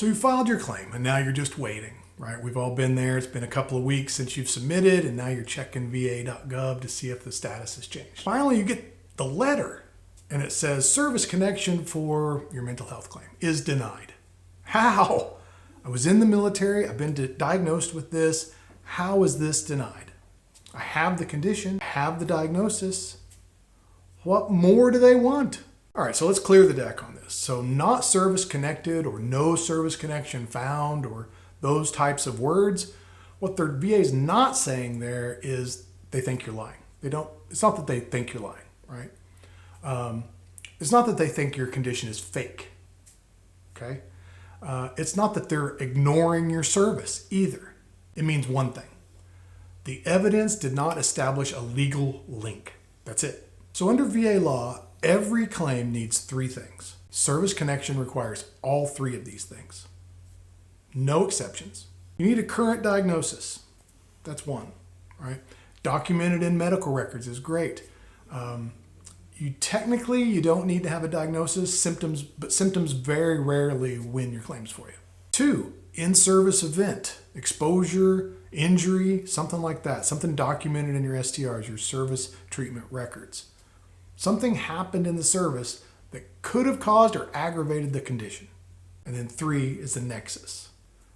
So you filed your claim and now you're just waiting, right? We've all been there. It's been a couple of weeks since you've submitted and now you're checking va.gov to see if the status has changed. Finally, you get the letter and it says service connection for your mental health claim is denied. How? I was in the military. I've been diagnosed with this. How is this denied? I have the condition, have the diagnosis. What more do they want? All right, so let's clear the deck on this. So not service connected or no service connection found or those types of words. What the VA is not saying there is they think you're lying. It's not that they think you're lying, right? It's not that they think your condition is fake, okay? It's not that they're ignoring your service either. It means one thing. The evidence did not establish a legal link. That's it. So under VA law, every claim needs three things. Service connection requires all three of these things. No exceptions. You need a current diagnosis. That's one, right? Documented in medical records is great. You don't need to have a diagnosis, but symptoms very rarely win your claims for you. 2, in-service event, exposure, injury, something like that. Something documented in your STRs, your service treatment records. Something happened in the service that could have caused or aggravated the condition. And then 3 is the nexus,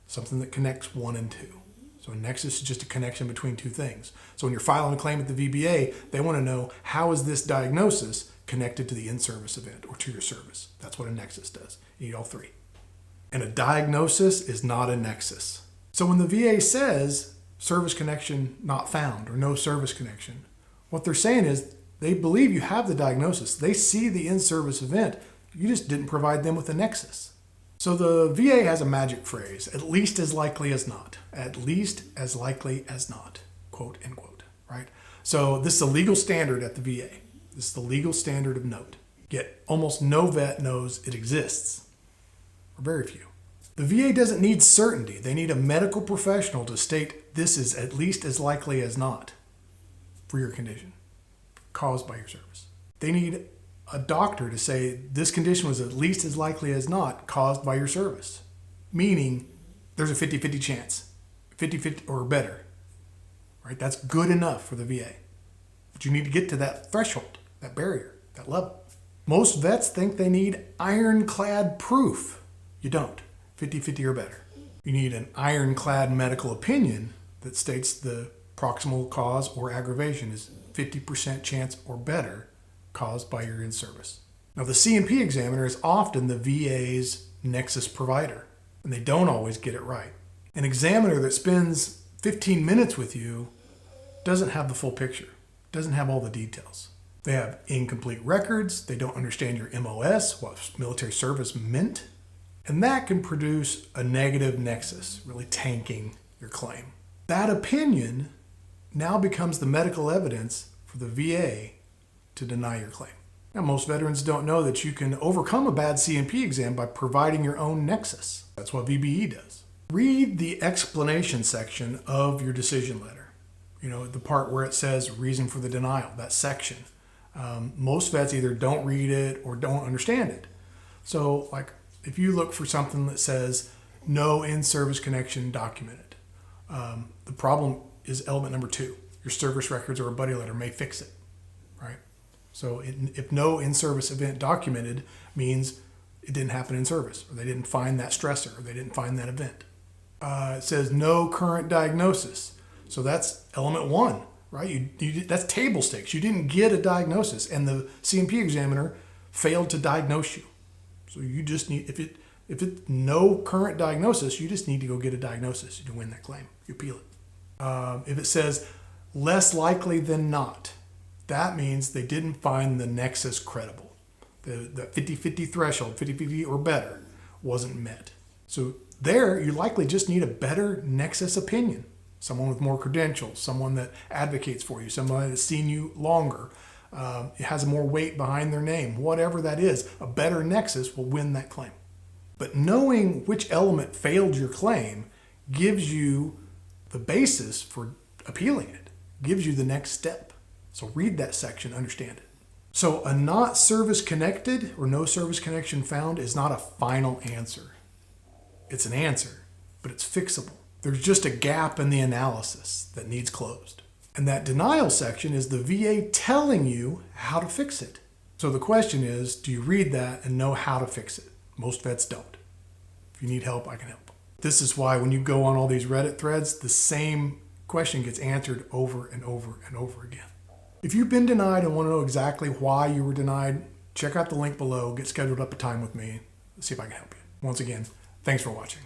something that connects 1 and 2. So a nexus is just a connection between two things. So when you're filing a claim at the VBA, they want to know how is this diagnosis connected to the in-service event or to your service. That's what a nexus does. You need all three. And a diagnosis is not a nexus. So when the VA says service connection not found or no service connection, what they're saying is they believe you have the diagnosis. They see the in-service event. You just didn't provide them with a nexus. So the VA has a magic phrase, at least as likely as not. At least as likely as not, quote, end quote, right? So this is a legal standard at the VA. This is the legal standard of note. Yet almost no vet knows it exists, or very few. The VA doesn't need certainty. They need a medical professional to state this is at least as likely as not for your condition caused by your service. They need a doctor to say this condition was at least as likely as not caused by your service, meaning there's a 50-50 chance, 50-50 or better, right? That's good enough for the VA. But you need to get to that threshold, that barrier, that level. Most vets think they need ironclad proof. You don't. 50-50 or better. You need an ironclad medical opinion that states the proximal cause or aggravation is 50% chance or better caused by your in-service. Now, the C&P examiner is often the VA's nexus provider, and they don't always get it right. An examiner that spends 15 minutes with you doesn't have the full picture, doesn't have all the details. They have incomplete records, they don't understand your MOS, what military service meant, and that can produce a negative nexus, really tanking your claim. That opinion now becomes the medical evidence for the VA to deny your claim. Now, most veterans don't know that you can overcome a bad C&P exam by providing your own nexus. That's what VBE does. Read the explanation section of your decision letter. You know, the part where it says reason for the denial, that section. Most vets either don't read it or don't understand it. So, like, if you look for something that says no in-service connection documented, the problem is element number 2. Your service records or a buddy letter may fix it, right? So if no in-service event documented means it didn't happen in service, or they didn't find that stressor, or they didn't find that event. It says no current diagnosis. So that's element 1, right? That's table stakes. You didn't get a diagnosis, and the C&P examiner failed to diagnose you. So you just need, if it's no current diagnosis, you just need to go get a diagnosis to win that claim. You appeal it. If it says less likely than not, that means they didn't find the nexus credible. The 50-50 threshold, 50-50 or better, wasn't met. So there, you likely just need a better nexus opinion. Someone with more credentials, someone that advocates for you, somebody that's seen you longer, it has more weight behind their name. Whatever that is, a better nexus will win that claim. But knowing which element failed your claim gives you the basis for appealing it, gives you the next step. So read that section, understand it. So a not service connected or no service connection found is not a final answer. It's an answer, but it's fixable. There's just a gap in the analysis that needs closed. And that denial section is the VA telling you how to fix it. So the question is, do you read that and know how to fix it? Most vets don't. If you need help, I can help. This is why when you go on all these Reddit threads, the same question gets answered over and over and over again. If you've been denied and want to know exactly why you were denied, check out the link below, get scheduled up a time with me, see if I can help you. Once again, thanks for watching.